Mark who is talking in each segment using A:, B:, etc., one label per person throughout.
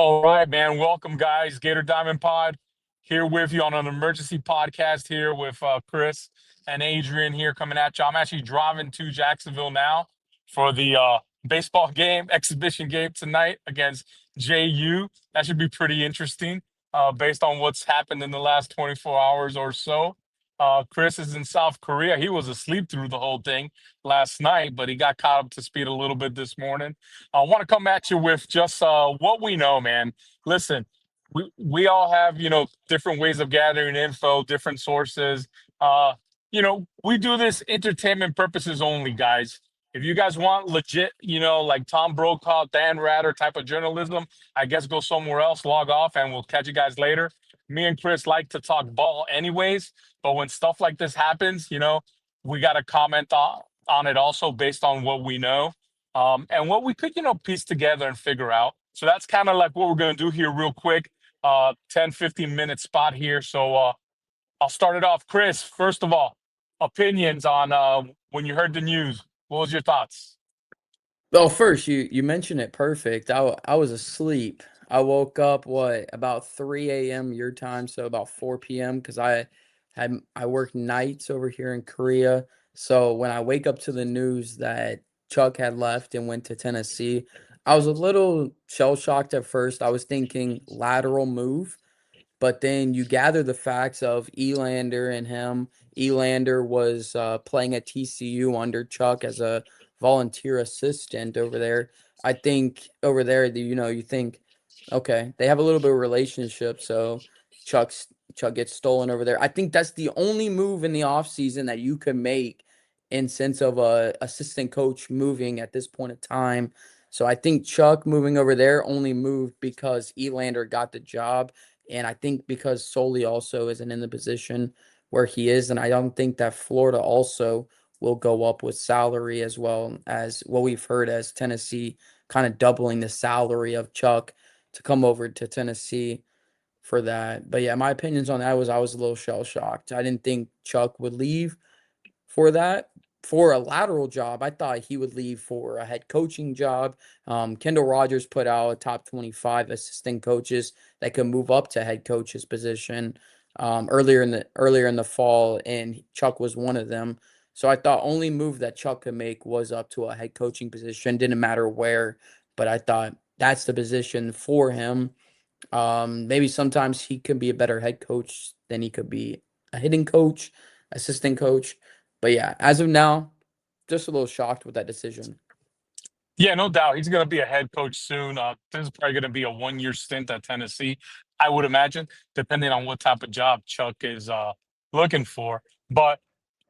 A: All right, man. Welcome, guys. Gator Diamond Pod here with you on an emergency podcast here with Chris and Adrian here coming at you. I'm actually driving to Jacksonville now for the baseball game, exhibition game tonight against JU. That should be pretty interesting based on what's happened in the last 24 hours or so. Chris is in South Korea. He was asleep through the whole thing last night, but he got caught up to speed a little bit this morning. I want to come at you with just what we know, man. Listen, we all have different ways of gathering info, different sources. We do this entertainment purposes only, guys. If you guys want legit, like Tom Brokaw, Dan Rather type of journalism, I guess go somewhere else, log off, and we'll catch you guys later. Me and Chris like to talk ball anyways, but when stuff like this happens, we got to comment on it also based on what we know and what we could, piece together and figure out. So that's kind of like what we're going to do here real quick, 10, 15-minute spot here. So I'll start it off. Chris, first of all, opinions on when you heard the news. What was your thoughts?
B: Well, first, you mentioned it perfect. I was asleep. I woke up about 3 a.m. your time, so about 4 p.m. because I work nights over here in Korea. So when I wake up to the news that Chuck had left and went to Tennessee, I was a little shell shocked at first. I was thinking lateral move, but then you gather the facts of Elander and him. Elander was playing at TCU under Chuck as a volunteer assistant over there. I think over there, you think, okay, they have a little bit of relationship, so Chuck gets stolen over there. I think that's the only move in the offseason that you could make in sense of a assistant coach moving at this point of time. So I think Chuck moving over there only moved because Elander got the job. And I think because Soley also isn't in the position where he is, and I don't think that Florida also will go up with salary as well as what we've heard as Tennessee kind of doubling the salary of Chuck to come over to Tennessee for that. But yeah, my opinions on that was I was a little shell shocked. I didn't think Chuck would leave for that. For a lateral job, I thought he would leave for a head coaching job. Kendall Rogers put out a top 25 assistant coaches that could move up to head coach's position earlier in the fall, and Chuck was one of them. So I thought only move that Chuck could make was up to a head coaching position. Didn't matter where, but I thought that's the position for him. Maybe sometimes he could be a better head coach than he could be a hitting coach, assistant coach. But yeah, as of now, just a little shocked with that decision.
A: Yeah, no doubt. He's going to be a head coach soon. This is probably going to be a 1-year stint at Tennessee, I would imagine, depending on what type of job Chuck is looking for. But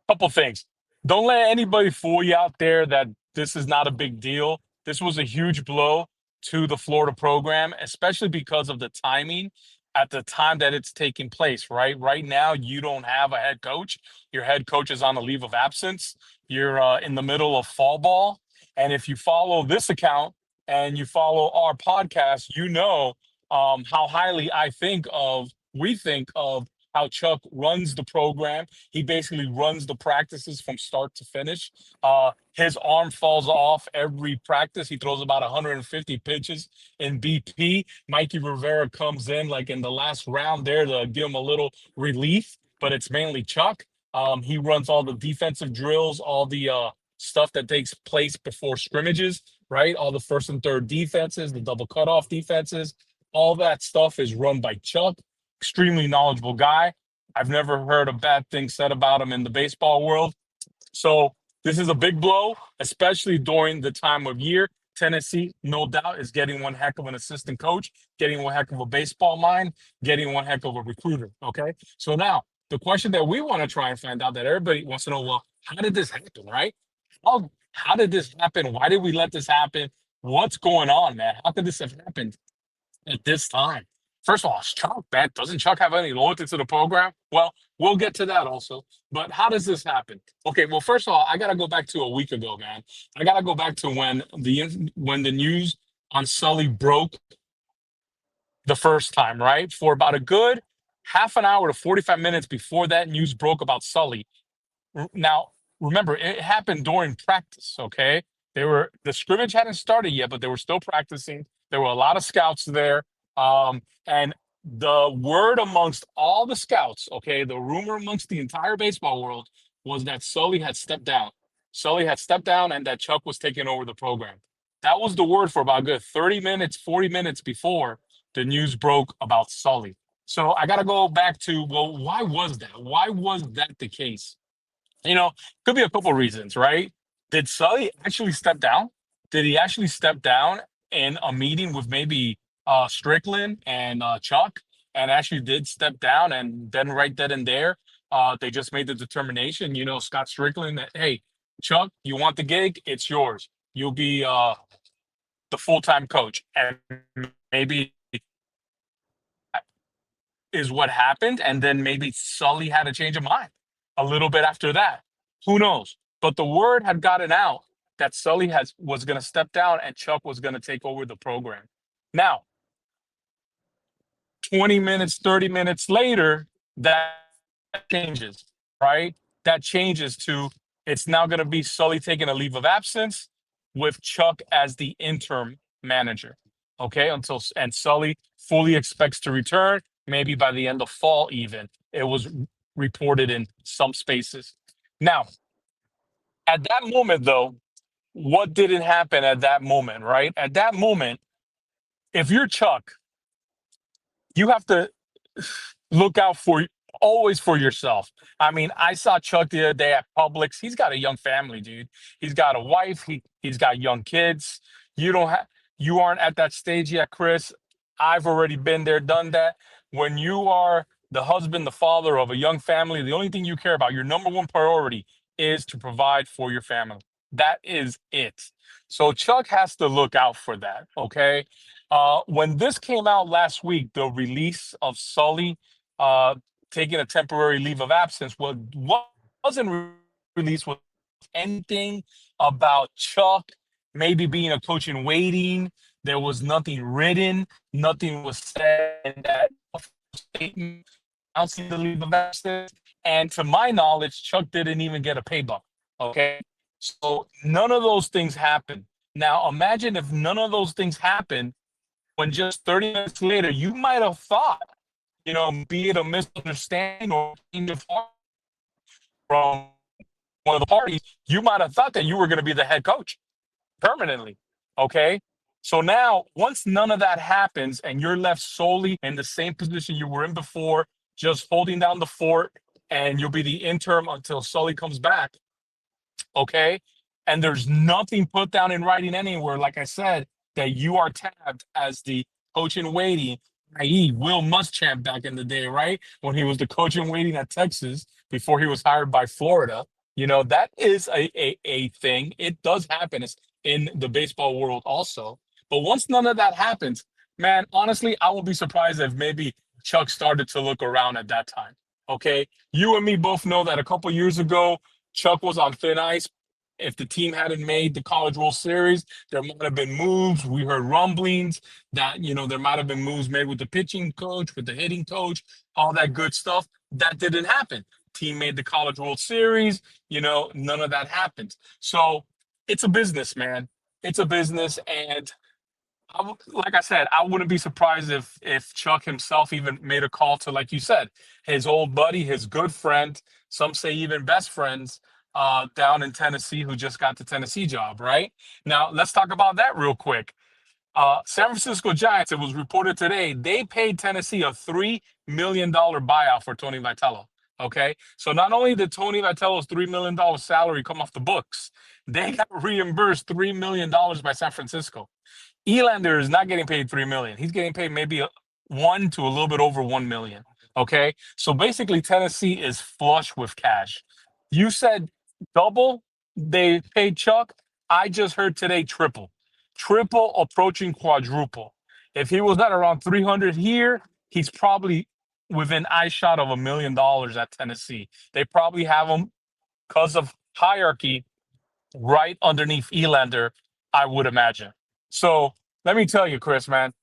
A: couple things. Don't let anybody fool you out there that this is not a big deal. This was a huge blow to the Florida program, especially because of the timing at the time that it's taking place, right? Right now, you don't have a head coach. Your head coach is on a leave of absence. You're in the middle of fall ball. And if you follow this account and you follow our podcast, how highly we think of how Chuck runs the program. He basically runs the practices from start to finish. His arm falls off every practice. He throws about 150 pitches in BP. Mikey Rivera comes in like in the last round there to give him a little relief, but it's mainly Chuck. He runs all the defensive drills, all the stuff that takes place before scrimmages, right? All the first and third defenses, the double cutoff defenses, all that stuff is run by Chuck. Extremely knowledgeable guy. I've never heard a bad thing said about him in the baseball world. So this is a big blow, especially during the time of year. Tennessee, no doubt, is getting one heck of an assistant coach, getting one heck of a baseball mind, getting one heck of a recruiter. Okay. So now the question that we want to try and find out that everybody wants to know, well, how did this happen, right? How did this happen? Why did we let this happen? What's going on, man? How could this have happened at this time? First of all, is Chuck bad? Doesn't Chuck have any loyalty to the program? Well, we'll get to that also. But how does this happen? Okay, well, first of all, I gotta go back to a week ago, man. I gotta go back to when the news on Sully broke the first time, right? For about a good half an hour to 45 minutes before that news broke about Sully. Now, remember, it happened during practice, okay? The scrimmage hadn't started yet, but they were still practicing. There were a lot of scouts there. And the word amongst all the scouts, okay, the rumor amongst the entire baseball world was that Sully had stepped down. Sully had stepped down and that Chuck was taking over the program. That was the word for about a good 30 minutes, 40 minutes before the news broke about Sully. So I got to go back to, well, why was that? Why was that the case? Could be a couple reasons, right? Did Sully actually step down? Did he actually step down in a meeting with maybe Strickland and Chuck, and actually did step down, and then right then and there, they just made the determination. Scott Strickland, that hey, Chuck, you want the gig? It's yours. You'll be the full time coach, and maybe is what happened. And then maybe Sully had a change of mind a little bit after that. Who knows? But the word had gotten out that Sully was going to step down and Chuck was going to take over the program. Now, 20 minutes, 30 minutes later, that changes, right? That changes to it's now going to be Sully taking a leave of absence with Chuck as the interim manager. Okay, and Sully fully expects to return maybe by the end of fall, even. It was reported in some spaces. Now, at that moment, though, what didn't happen at that moment, right? At that moment, if you're Chuck, you have to look out for always for yourself. I mean, I saw Chuck the other day at Publix. He's got a young family, dude. He's got a wife. He's got young kids. You aren't at that stage yet, Chris. I've already been there, done that. When you are the husband, the father of a young family, the only thing you care about, your number one priority is to provide for your family. That is it. So Chuck has to look out for that. Okay. When this came out last week, the release of Sully uh, taking a temporary leave of absence, what wasn't released was anything about Chuck maybe being a coach in waiting. There was nothing written, nothing was said in that statement announcing the leave of absence. And to my knowledge, Chuck didn't even get a pay bump. Okay. So none of those things happened. Now imagine if none of those things happened when just 30 minutes later, you might have thought, be it a misunderstanding or change of heart from one of the parties, you might have thought that you were going to be the head coach permanently. Okay. So now, once none of that happens and you're left solely in the same position you were in before, just holding down the fort, and you'll be the interim until Sully comes back. Okay. And there's nothing put down in writing anywhere, like I said, that you are tabbed as the coach in waiting, i.e., Will Muschamp back in the day, right? When he was the coach in waiting at Texas before he was hired by Florida. That is a thing. It does happen. It's in the baseball world also. But once none of that happens, man, honestly, I won't be surprised if maybe Chuck started to look around at that time. Okay. You and me both know that a couple years ago, Chuck was on thin ice. If the team hadn't made the College World Series, there might have been moves. We heard rumblings that, there might have been moves made with the pitching coach, with the hitting coach, all that good stuff. That didn't happen. Team made the College World Series, none of that happened. So it's a business, man. It's a business. And like I said, I wouldn't be surprised if Chuck himself even made a call to, like you said, his old buddy, his good friend, some say even best friends, down in Tennessee, who just got the Tennessee job. Right now, let's talk about that real quick. San Francisco Giants. It was reported today they paid Tennessee a $3 million buyout for Tony Vitello. Okay, so not only did Tony Vitello's $3 million salary come off the books, they got reimbursed $3 million by San Francisco. Elander is not getting paid $3 million. He's getting paid maybe one to a little bit over $1 million. Okay, so basically Tennessee is flush with cash. You said double they paid Chuck. I just heard today triple approaching quadruple. If he was at around 300 here, he's probably within eye shot of $1 million at Tennessee. They probably have him because of hierarchy right underneath Elander, I would imagine. So let me tell you, Chris, man,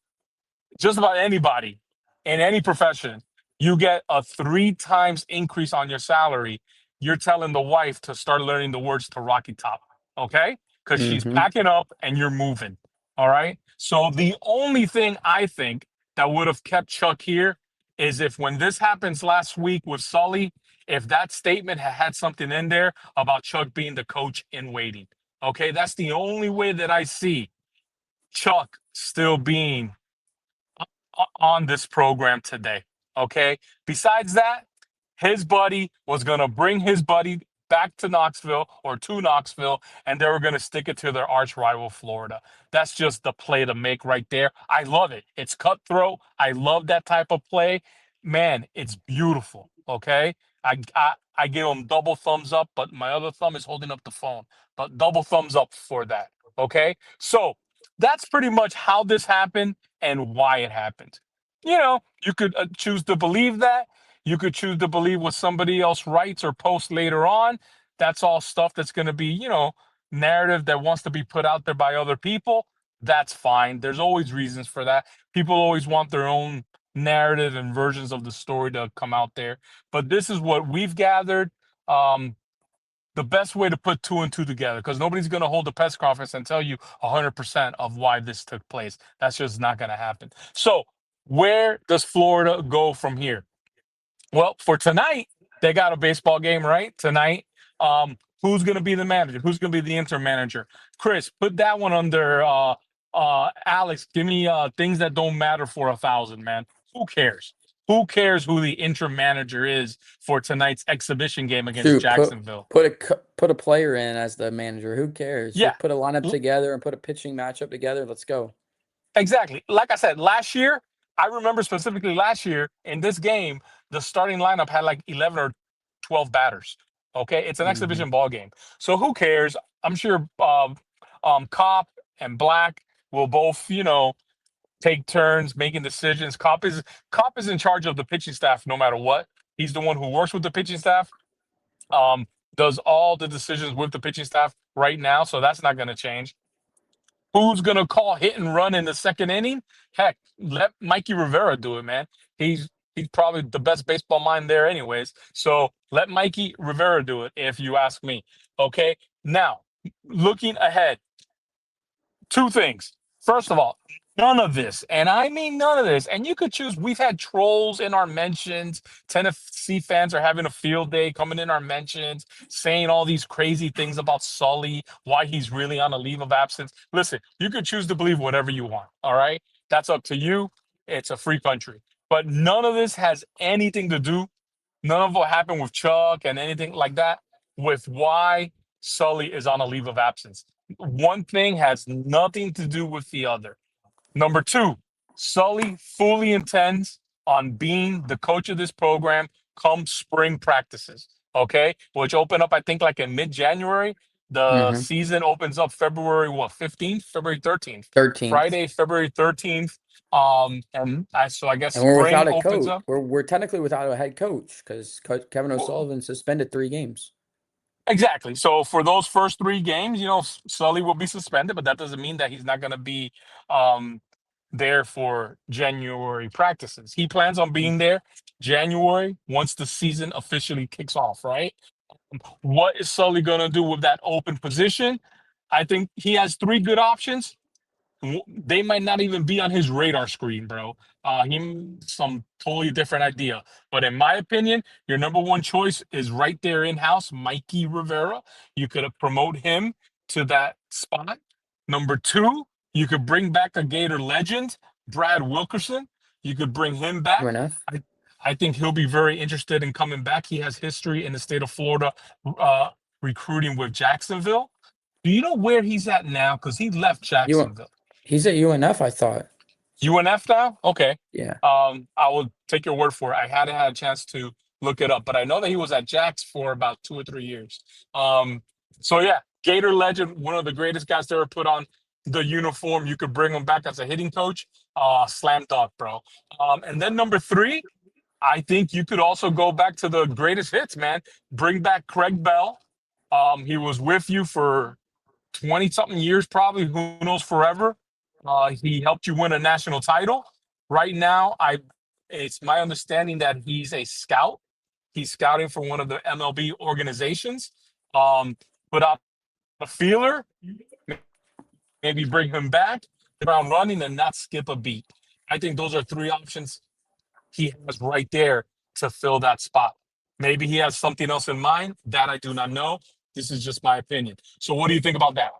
A: just about anybody in any profession, you get a 3 times increase on your salary. You're telling the wife to start learning the words to Rocky Top, okay? Because she's
B: Mm-hmm.
A: packing up and you're moving. All right. So the only thing I think that would have kept Chuck here is if when this happens last week with Sully, if that statement had something in there about Chuck being the coach in waiting. Okay, that's the only way that I see Chuck still being on this program today. Okay. Besides that, his buddy was going to bring his buddy back to Knoxville or to Knoxville, and they were going to stick it to their arch rival, Florida. That's just the play to make right there. I love it. It's cutthroat. I love that type of play. Man, it's beautiful. Okay. I give him double thumbs up, but my other thumb is holding up the phone. But double thumbs up for that. Okay. So that's pretty much how this happened and why it happened. You could choose to believe that. You could choose to believe what somebody else writes or posts later on. That's all stuff that's going to be, narrative that wants to be put out there by other people. That's fine. There's always reasons for that. People always want their own narrative and versions of the story to come out there. But this is what we've gathered. Um, the best way to put two and two together, because nobody's going to hold a press conference and tell you 100% of why this took place. That's just not going to happen. So, where does Florida go from here? Well, for tonight, they got a baseball game, right? Tonight. Who's going to be the manager? Who's going to be the interim manager? Chris, put that one under Alex. Give me things that don't matter for 1,000, man. Who cares? Who cares who the interim manager is for tonight's exhibition game against
B: Shoot,
A: Jacksonville?
B: put a player in as the manager. Who cares?
A: Yeah,
B: Just put a lineup
A: l-
B: together and put a pitching matchup together. Let's go.
A: exactly. Like I said, last year, I remember specifically last year in this game, the starting lineup had like 11 or 12 batters. Okay, it's an
B: Hmm.
A: exhibition ball game, so who cares? I'm sure Cop and Black will both, take turns making decisions. Cop is in charge of the pitching staff no matter what. He's the one who works with the pitching staff. Um, does all the decisions with the pitching staff right now, so that's not going to change. Who's gonna call hit and run in the second inning? Heck, let Mikey Rivera do it, man. He's probably the best baseball mind there, anyways. So let Mikey Rivera do it, if you ask me. Okay. Now, looking ahead, two things. First of all, none of this, and I mean none of this, and you could choose. We've had trolls in our mentions. Tennessee fans are having a field day coming in our mentions, saying all these crazy things about Sully, why he's really on a leave of absence. Listen, you could choose to believe whatever you want. All right. That's up to you. It's a free country. But none of this has anything to do, none of what happened with Chuck and anything like that, with why Sully is on a leave of absence. One thing has nothing to do with the other. Number two, Sully fully intends on being the coach of this program come spring practices. Okay, which open up, I think, like in mid-January. The
B: Hmm.
A: season opens up February what 15th, February 13th,
B: 13th.
A: Friday, February 13th. So I guess
B: And we're without
A: spring
B: a
A: opens
B: coach.
A: up.
B: We're technically without a head coach because Kevin O'Sullivan suspended 3 games.
A: Exactly. So for those first three games, Sully will be suspended, but that doesn't mean that he's not going to be um, there for January practices. He plans on being there January once the season officially kicks off, right? What is Sully going to do with that open position? I think he has three good options. They might not even be on his radar screen, bro. Him some totally different idea. But in my opinion, your number one choice is right there in house, Mikey Rivera. You could promote him to that spot. Number two, you could bring back a Gator legend, Brad Wilkerson. You could bring him back.
B: UNF.
A: I, I think he'll be very interested in coming back. He has history in the state of Florida, uh, recruiting with Jacksonville. Do you know where he's at now? Because he left
B: You
A: Jacksonville.
B: He's at UNF, I thought.
A: UNF now? Okay.
B: Yeah.
A: I will take your word for it. I hadn't had a chance to look it up, but I know that he was at Jax for about 2 or 3 years. So yeah, Gator legend, one of the greatest guys to ever put on the uniform. You could bring him back as a hitting coach. Slam dunk, bro. And then number three, I think you could also go back to the greatest hits, man. Bring back Craig Bell. He was with you for 20 something years, probably, who knows, forever. He helped you win a national title. Right now, it's my understanding that he's a scout. He's scouting for one of the MLB organizations. Put out a feeler, maybe bring him back, ground running, and not skip a beat. I think those are three options he has right there to fill that spot. Maybe he has something else in mind that I do not know. This is just my opinion. So, what do you think about that?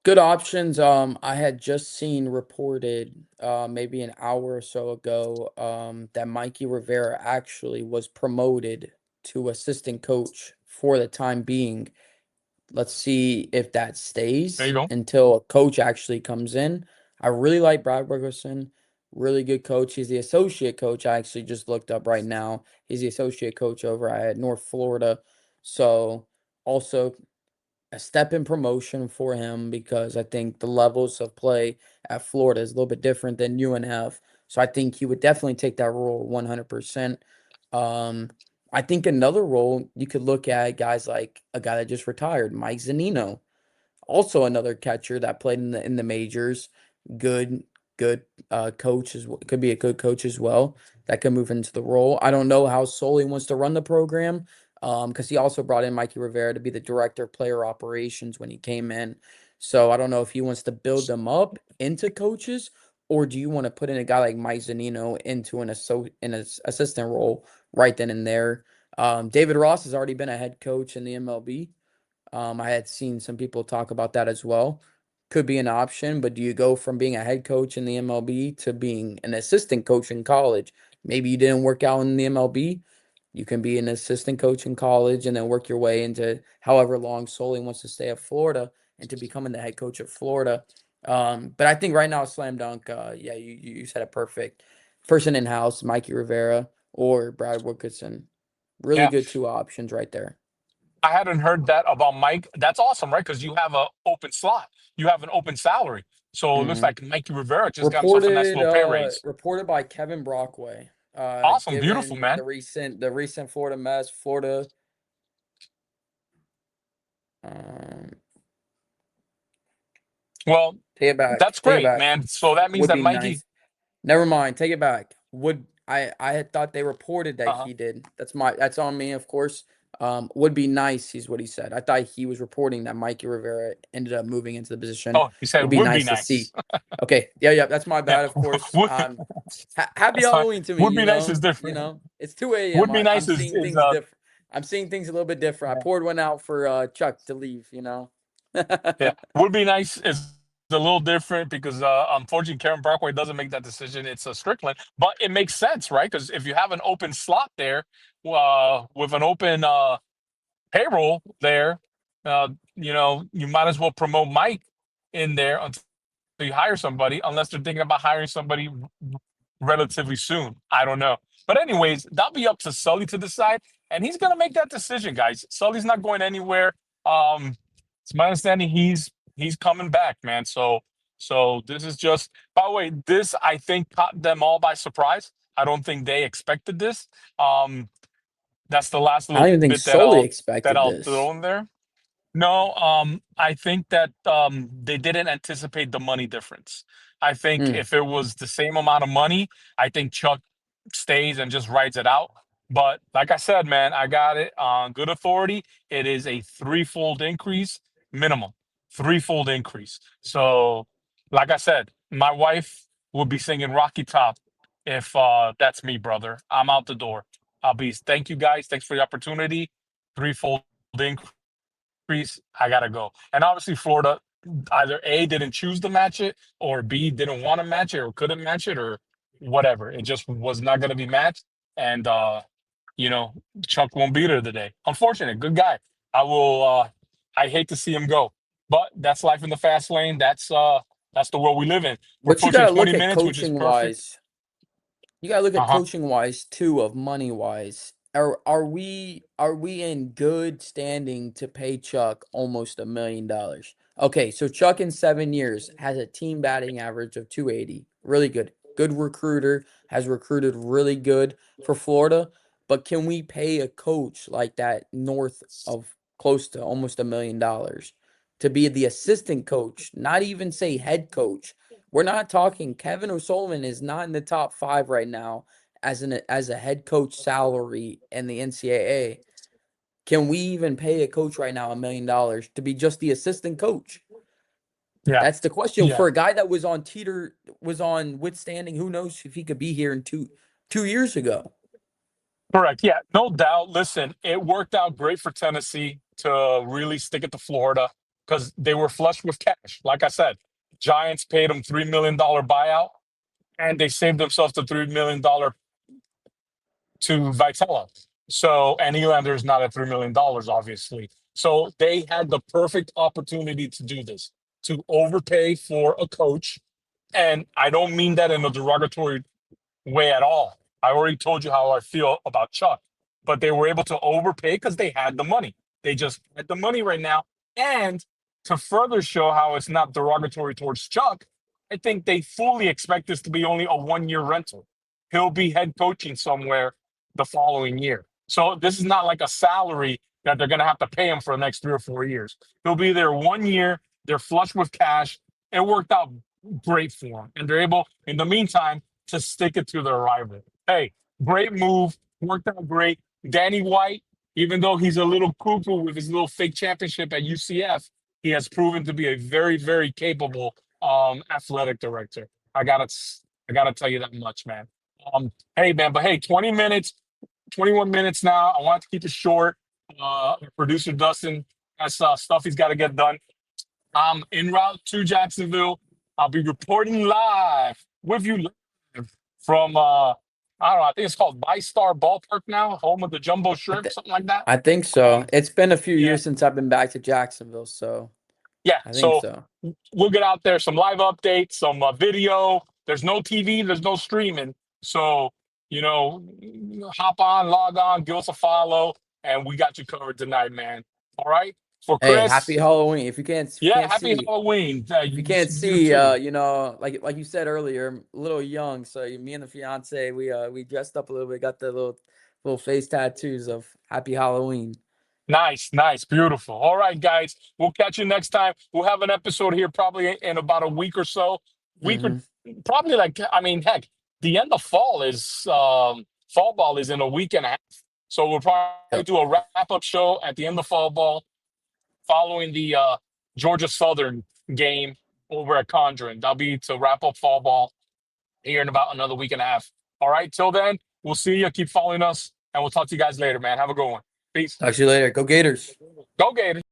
B: Good options. I had just seen reported, maybe an hour or so ago, that Mikey Rivera actually was promoted to assistant coach for the time being. Let's see if that
A: There you
B: stays
A: go.
B: until a coach actually comes in. I really like Brad Wilkerson, really good coach. He's the associate coach. I actually just looked up right now. He's the associate coach over at North Florida. So also a step in promotion for him because I think the levels of play at Florida is a little bit different than UNF. So I think he would definitely take that role 100%. Um, I think another role you could look at guys like a guy that just retired, Mike Zanino, also another catcher that played in the majors. Good, good coach could be a good coach as well. That could move into the role. I don't know how Solly wants to run the program, because he also brought in Mikey Rivera to be the director of player operations when he came in. So I don't know if he wants to build them up into coaches, or do you want to put in a guy like Mike Zanino into an assistant role right then and there? David Ross has already been a head coach in the MLB. I had seen some people talk about that as well. Could be an option, but do you go from being a head coach in the MLB to being an assistant coach in college? Maybe you didn't work out in the MLB. You can be an assistant coach in college and then work your way into however long Solly wants to stay at Florida and to becoming the head coach of Florida. But I think right now, slam dunk. Yeah, you said it perfect. Person in house, Mikey Rivera or Brad Wilkerson. Really
A: Yeah.
B: good two options right there.
A: I hadn't heard that about Mike. That's awesome, right? Because you have an open slot, you have an open salary. So it looks
B: Mhm.
A: like Mikey Rivera just got himself a nice little pay raise.
B: Reported by Kevin Brockway.
A: Awesome, beautiful,
B: Given
A: man.
B: the recent Florida mess, Florida. Um,
A: Well,
B: take it back.
A: that's
B: Take it
A: great,
B: back.
A: man. So that means
B: Would
A: that
B: be
A: Mikey.
B: nice. Never mind. Take it back. Would I had thought they reported that
A: Uh-huh.
B: he did. That's on me, of course. Would be nice, is what he said. I thought he was reporting that Mikey Rivera ended up moving into the position.
A: Oh, he said
B: Would be
A: would be
B: nice to see.
A: nice.
B: Okay. Yeah, yeah. That's my
A: Yeah,
B: bad, of course.
A: would,
B: Happy
A: that's fine.
B: Halloween to me,
A: Would be nice is
B: you
A: different.
B: know. It's 2 a.m.
A: Would be
B: I'm
A: nice
B: seeing
A: is
B: things different. I'm seeing things a little bit different. I
A: yeah.
B: poured one out for Chuck to leave.
A: Yeah. Would be nice is a little different because unfortunately Karen Brockway doesn't make that decision. It's a Strickland, but it makes sense, right? Because if you have an open slot there, with an open payroll there, you might as well promote Mike in there until you hire somebody, unless they're thinking about hiring somebody relatively soon. I don't know. But anyways, that'll be up to Sully to decide, and he's gonna make that decision, guys. Sully's not going anywhere. It's my understanding he's coming back, man. So this is just, by the way, this I think caught them all by surprise. I don't think they expected this. Um, that's the last
B: I don't
A: little
B: even think
A: bit that
B: Solely
A: that
B: expected
A: I'll
B: this.
A: throw in there. No, I think that they didn't anticipate the money difference. I think
B: Hmm.
A: if it was the same amount of money, I think Chuck stays and just rides it out. But like I said, man, I got it on good authority. It is a threefold increase minimum, threefold increase. So, like I said, my wife would be singing Rocky Top if that's me, brother. I'm out the door. I'll be. Thank you guys. Thanks for the opportunity. Threefold increase. I gotta go. And obviously, Florida either A didn't choose to match it, or B didn't want to match it, or couldn't match it, or whatever. It just was not gonna be matched. And you know, Chuck won't be there today. Unfortunate. Good guy. I will. I hate to see him go, but that's life in the fast lane. That's the world we live in. We're
B: But you
A: pushing
B: gotta
A: 20
B: look at
A: minutes, which is
B: coaching
A: perfect.
B: wise. You gotta look at
A: Uh-huh.
B: coaching wise too, of money wise. Are we in good standing to pay Chuck almost $1 million? Okay, so Chuck in 7 years has a team batting average of 280. Really good. Good recruiter, has recruited really good for Florida. But can we pay a coach like that north of close to almost $1 million to be the assistant coach, not even say head coach? We're not talking Kevin O'Sullivan is not in the top five right now as a head coach salary in the NCAA. Can we even pay a coach right now $1 million to be just the assistant coach?
A: Yeah.
B: That's the question
A: Yeah.
B: for a guy that was on withstanding. Who knows if he could be here in 2 years ago?
A: Correct. Yeah, no doubt. Listen, it worked out great for Tennessee to really stick it to Florida because they were flush with cash. Like I said, Giants paid them $3 million buyout, and they saved themselves the $3 million to Vitella. So, and Elander is not at $3 million, obviously. So they had the perfect opportunity to do this, to overpay for a coach. And I don't mean that in a derogatory way at all. I already told you how I feel about Chuck, but they were able to overpay because they had the money. They just had the money right now. And to further show how it's not derogatory towards Chuck, I think they fully expect this to be only a 1 year rental. He'll be head coaching somewhere the following year. So this is not like a salary that they're going to have to pay him for the next 3 or 4 years. He'll be there 1 year. They're flush with cash. It worked out great for him. And they're able, in the meantime, to stick it to their rival. Hey, great move. Worked out great. Danny White, even though he's a little cuckoo with his little fake championship at UCF, he has proven to be a very, very capable athletic director. I gotta tell you that much, man. Hey man, but hey, 20 minutes, 21 minutes now. I want to keep it short. Producer Dustin has stuff he's got to get done. I'm en route to Jacksonville. I'll be reporting live with you live from I don't know, I think it's called Star Ballpark now, home of the Jumbo
B: I,
A: Shrimp,
B: th-
A: something like that.
B: I think so.
A: Um,
B: It's been a few
A: yeah,
B: years since I've been back to Jacksonville, so
A: yeah.
B: I think
A: So
B: so.
A: we'll get out there, some live updates, some video. There's no TV, there's no streaming. So, you know, hop on, log on, give us a follow, and we got you covered tonight, man. All right. For
B: Hey, happy
A: Chris,
B: Halloween! If you can't, if you
A: yeah,
B: can't
A: happy
B: see,
A: Halloween.
B: if you
A: You,
B: can't
A: you
B: see,
A: too.
B: like you said earlier, I'm a little young. So me and the fiance, we dressed up a little bit, got the little face tattoos of Happy Halloween.
A: Nice, nice, beautiful. All right, guys, we'll catch you next time. We'll have an episode here probably in about a week or so. We could
B: Hmm.
A: probably like, I mean, heck, the end of fall is fall ball is in a week and a half. So we'll probably
B: Yep.
A: do a wrap up show at the end of fall ball following the Georgia Southern game over at Condren. That'll be to wrap up fall ball here in about another week and a half. All right, till then, we'll see you. Keep following us, and we'll talk to you guys later, man. Have a good one. Peace.
B: Talk to you later. Go Gators!
A: Go Gators.